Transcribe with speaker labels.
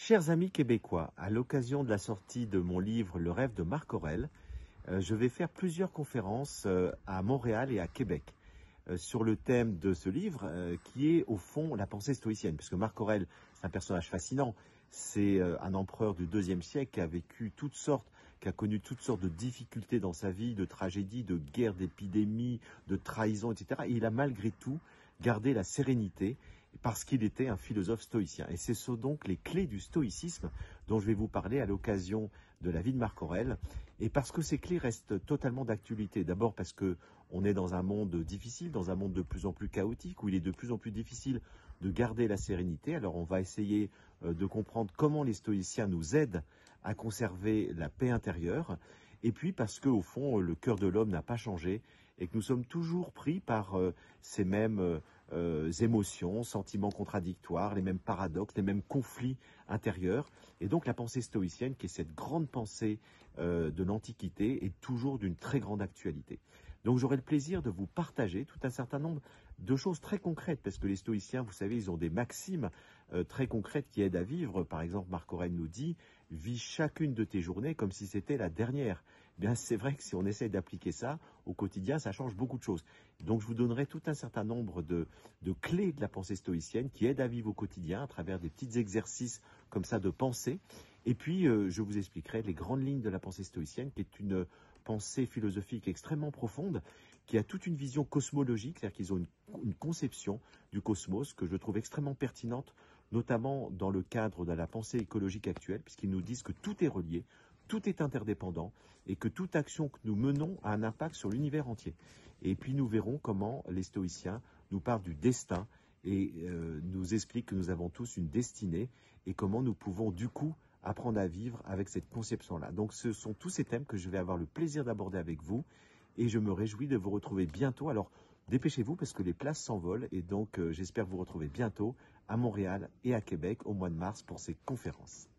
Speaker 1: Chers amis québécois, à l'occasion de la sortie de mon livre Le rêve de Marc Aurèle, je vais faire plusieurs conférences à Montréal et à Québec sur le thème de ce livre qui est au fond la pensée stoïcienne. Puisque Marc Aurèle, c'est un personnage fascinant. C'est un empereur du IIe siècle qui a vécu toutes sortes, qui a connu toutes sortes de difficultés dans sa vie, de tragédies, de guerres, d'épidémies, de trahisons, etc. Et il a malgré tout gardé la sérénité parce qu'il était un philosophe stoïcien. Et ce sont donc les clés du stoïcisme dont je vais vous parler à l'occasion de la vie de Marc Aurèle. Et parce que ces clés restent totalement d'actualité. D'abord parce que on est dans un monde difficile, dans un monde de plus en plus chaotique, où il est de plus en plus difficile de garder la sérénité. Alors on va essayer de comprendre comment les stoïciens nous aident à conserver la paix intérieure. Et puis parce qu'au fond, le cœur de l'homme n'a pas changé et que nous sommes toujours pris par ces mêmes émotions, sentiments contradictoires, les mêmes paradoxes, les mêmes conflits intérieurs. Et donc la pensée stoïcienne, qui est cette grande pensée de l'Antiquité, est toujours d'une très grande actualité. Donc j'aurai le plaisir de vous partager tout un certain nombre de choses très concrètes, parce que les stoïciens, vous savez, ils ont des maximes très concrètes qui aident à vivre. Par exemple, Marc Aurèle nous dit « Vis chacune de tes journées comme si c'était la dernière ». Bien, c'est vrai que si on essaye d'appliquer ça au quotidien, ça change beaucoup de choses. Donc je vous donnerai tout un certain nombre de clés de la pensée stoïcienne qui aident à vivre au quotidien à travers des petits exercices comme ça de pensée. Et puis, je vous expliquerai les grandes lignes de la pensée stoïcienne, qui est une pensée philosophique extrêmement profonde, qui a toute une vision cosmologique, c'est-à-dire qu'ils ont une conception du cosmos que je trouve extrêmement pertinente, notamment dans le cadre de la pensée écologique actuelle, puisqu'ils nous disent que tout est relié, tout est interdépendant, et que toute action que nous menons a un impact sur l'univers entier. Et puis nous verrons comment les stoïciens nous parlent du destin, et nous expliquent que nous avons tous une destinée, et comment nous pouvons du coup apprendre à vivre avec cette conception-là. Donc ce sont tous ces thèmes que je vais avoir le plaisir d'aborder avec vous, et je me réjouis de vous retrouver bientôt. Alors dépêchez-vous parce que les places s'envolent, et donc j'espère vous retrouver bientôt à Montréal et à Québec au mois de mars pour ces conférences.